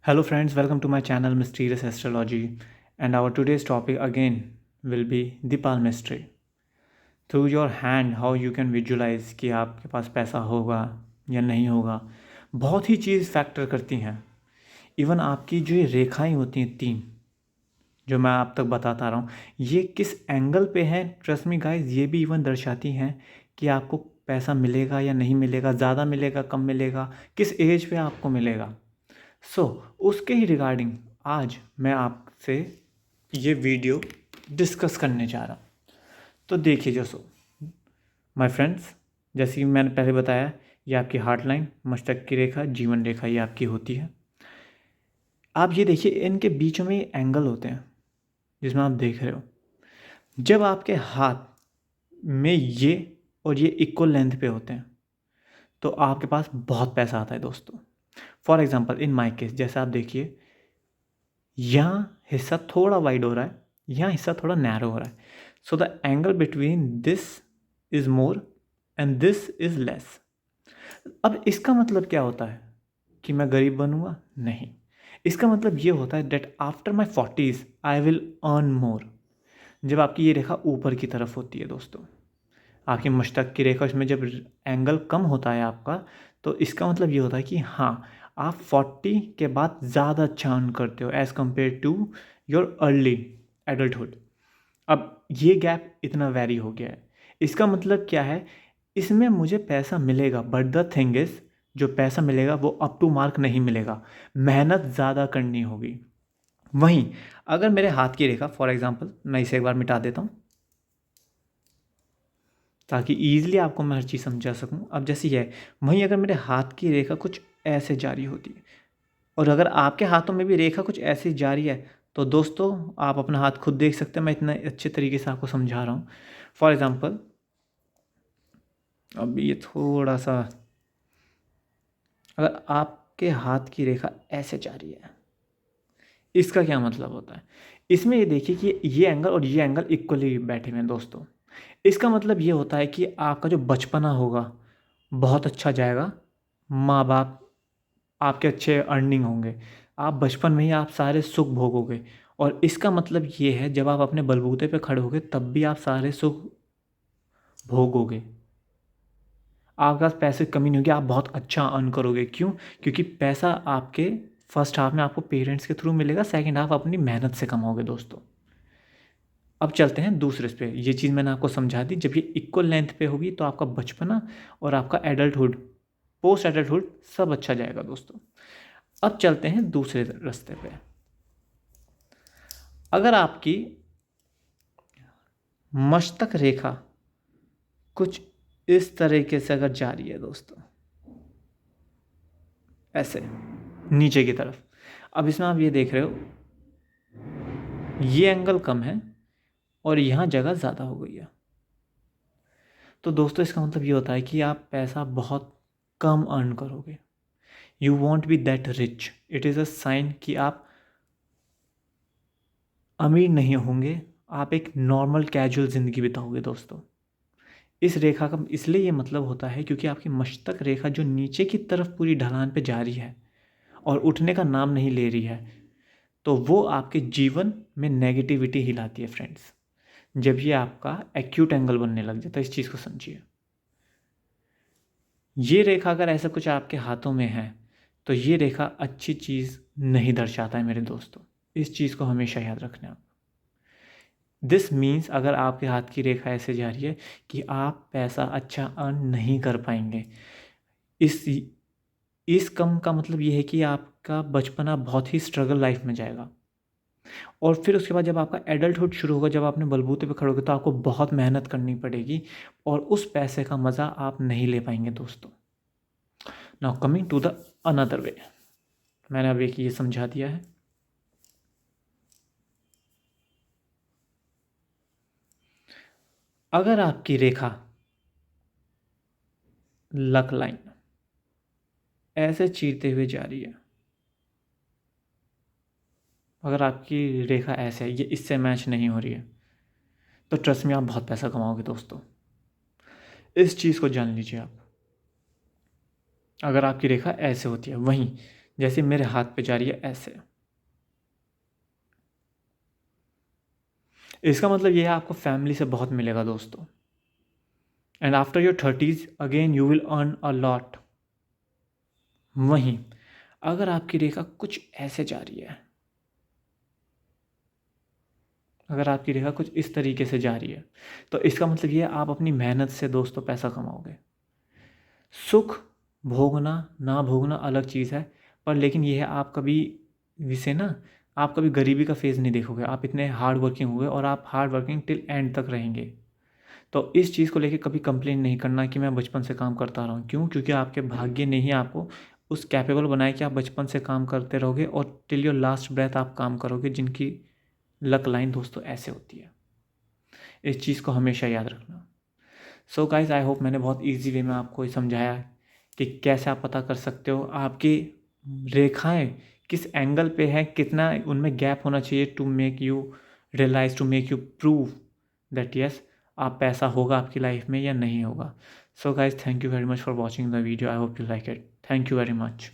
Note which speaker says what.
Speaker 1: Hello friends, welcome to my channel Mysterious Astrology, and our today's topic again will be the palmistry. Through your hand how you can visualize कि आपके पास पैसा होगा या नहीं होगा, बहुत ही चीज़ फैक्टर करती हैं। इवन आपकी जो ये रेखाएं होती हैं तीन, जो मैं आप तक बताता रहा हूँ, ये किस एंगल पे है, ट्रस्ट मी गाइस, ये भी इवन दर्शाती हैं कि आपको पैसा मिलेगा या नहीं मिलेगा, ज़्यादा मिलेगा कम मिलेगा, किस एज पे आपको मिलेगा। उसके ही रिगार्डिंग आज मैं आपसे ये वीडियो डिस्कस करने जा रहा हूँ। तो देखिए माय फ्रेंड्स, जैसे कि मैंने पहले बताया, ये आपकी हार्ट लाइन, मस्तक की रेखा, जीवन रेखा ये आपकी होती है। आप ये देखिए, इनके बीच में एंगल होते हैं जिसमें आप देख रहे हो। जब आपके हाथ में ये और ये इक्वल लेंथ पे होते हैं तो आपके पास बहुत पैसा आता है दोस्तों। For example in my case, जैसे आप देखिए, यहाँ हिस्सा थोड़ा वाइड हो रहा है, यहाँ हिस्सा थोड़ा नैरो हो रहा है। So the angle between this is more and this is less. अब इसका मतलब क्या होता है कि मैं गरीब बनूंगा? नहीं। इसका मतलब ये होता है that after my 40s I will earn more. जब आपकी ये रेखा ऊपर की तरफ होती है दोस्तों, आपकी मस्तक की रेखा, इसमें जब एंगल कम होता है आपका, तो इसका मतलब ये होता है कि हाँ, आप 40 के बाद ज़्यादा अच्छा अर्न करते हो as compare to your early adulthood. अब ये गैप इतना वेरी हो गया है। इसका मतलब क्या है? इसमें मुझे पैसा मिलेगा, बट द थिंग इज़, जो पैसा मिलेगा वो अप टू मार्क नहीं मिलेगा, मेहनत ज़्यादा करनी होगी। वहीं अगर मेरे हाथ की रेखा, फॉर एग्जांपल मैं इसे एक बार मिटा देता हूँ ताकि ईजिली आपको मैं हर चीज़ समझा सकूं। अब जैसे ये है, वहीं अगर मेरे हाथ की रेखा कुछ ऐसे जारी होती है और अगर आपके हाथों में भी रेखा कुछ ऐसी जारी है, तो दोस्तों आप अपना हाथ खुद देख सकते हैं, मैं इतना अच्छे तरीके से आपको समझा रहा हूँ। फॉर एग्ज़ाम्पल अब ये थोड़ा सा, अगर आपके हाथ की रेखा ऐसे जारी है, इसका क्या मतलब होता है? इसमें ये देखिए कि ये एंगल और ये एंगल इक्वली बैठे हुए हैं दोस्तों। इसका मतलब ये होता है कि आपका जो बचपना होगा बहुत अच्छा जाएगा। माँ बाप आपके अच्छे अर्निंग होंगे, आप बचपन में ही आप सारे सुख भोगोगे। और इसका मतलब ये है, जब आप अपने बलबूते पे खड़े होगे तब भी आप सारे सुख भोगोगे। आपके पास पैसे की कमी नहीं होगी, आप बहुत अच्छा अर्न करोगे। क्यों? क्योंकि पैसा आपके फर्स्ट हाफ में आपको पेरेंट्स के थ्रू मिलेगा, सेकंड हाफ अपनी मेहनत से कमाओगे दोस्तों। अब चलते हैं दूसरे पे। ये चीज़ मैंने आपको समझा दी। जब ये इक्वल लेंथ पे होगी तो आपका बचपना और आपका एडल्टहुड, पोस्ट एडल्टहुड सब अच्छा जाएगा दोस्तों। अब चलते हैं दूसरे रास्ते पे। अगर आपकी मस्तक रेखा कुछ इस तरीके से अगर जा रही है दोस्तों, ऐसे नीचे की तरफ, अब इसमें आप ये देख रहे हो, ये एंगल कम है और यहाँ जगह ज़्यादा हो गई है। तो दोस्तों इसका मतलब ये होता है कि आप पैसा बहुत कम अर्न करोगे। You want be that rich. It is a sign कि आप अमीर नहीं होंगे, आप एक नॉर्मल कैजुअल ज़िंदगी बिताओगे दोस्तों। इस रेखा का इसलिए ये मतलब होता है क्योंकि आपकी मस्तक रेखा जो नीचे की तरफ पूरी ढलान पे जा रही है और उठने का नाम नहीं ले रही है, तो वो आपके जीवन में नेगेटिविटी ही लाती है फ्रेंड्स। जब ये आपका एक्यूट एंगल बनने लग जाता है, इस चीज़ को समझिए। ये रेखा अगर ऐसा कुछ आपके हाथों में है तो ये रेखा अच्छी चीज़ नहीं दर्शाता है मेरे दोस्तों। इस चीज़ को हमेशा याद रखना आप। दिस मीन्स अगर आपके हाथ की रेखा ऐसे जा रही है कि आप पैसा अच्छा अर्न नहीं कर पाएंगे। इस इस कम का मतलब ये है कि आपका बचपना बहुत ही स्ट्रगल लाइफ में जाएगा और फिर उसके बाद जब आपका एडल्टहुड शुरू होगा, जब आपने बलबूते पे खड़े होगे, तो आपको बहुत मेहनत करनी पड़ेगी और उस पैसे का मज़ा आप नहीं ले पाएंगे दोस्तों। Now coming to the another way, मैंने अब एक ये समझा दिया है। अगर आपकी रेखा लक लाइन ऐसे चीरते हुए जा रही है, अगर आपकी रेखा ऐसे है, ये इससे मैच नहीं हो रही है, तो ट्रस्ट में आप बहुत पैसा कमाओगे दोस्तों। इस चीज़ को जान लीजिए आप। अगर आपकी रेखा ऐसे होती है, वहीं जैसे मेरे हाथ पे जा रही है ऐसे। इसका मतलब ये है आपको फैमिली से बहुत मिलेगा दोस्तों। And after your 30s again you will earn a lot. वहीं अगर आपकी रेखा कुछ ऐसे जा रही है, अगर आपकी रेखा कुछ इस तरीके से जा रही है, तो इसका मतलब ये है आप अपनी मेहनत से दोस्तों पैसा कमाओगे। सुख भोगना ना भोगना अलग चीज़ है, पर लेकिन ये है आप कभी इसे ना, आप कभी गरीबी का फेज़ नहीं देखोगे। आप इतने हार्ड वर्किंग हुए और आप हार्ड वर्किंग टिल एंड तक रहेंगे। तो इस चीज़ को लेके कभी कंप्लेन नहीं करना कि मैं बचपन से काम करता रहा हूँ। क्यों? क्योंकि आपके भाग्य ने ही आपको उस कैपेबल बनाया कि आप बचपन से काम करते रहोगे और टिल योर लास्ट ब्रेथ आप काम करोगे, जिनकी लक लाइन दोस्तों ऐसे होती है। इस चीज़ को हमेशा याद रखना। सो गाइज आई होप मैंने बहुत ईजी वे में आपको समझाया कि कैसे आप पता कर सकते हो आपकी रेखाएं किस एंगल पे हैं, कितना उनमें गैप होना चाहिए to make you realize, to make you prove that yes आप पैसा होगा आपकी लाइफ में या नहीं होगा। So guys thank you very much for watching the video. I hope you like it. Thank you very much.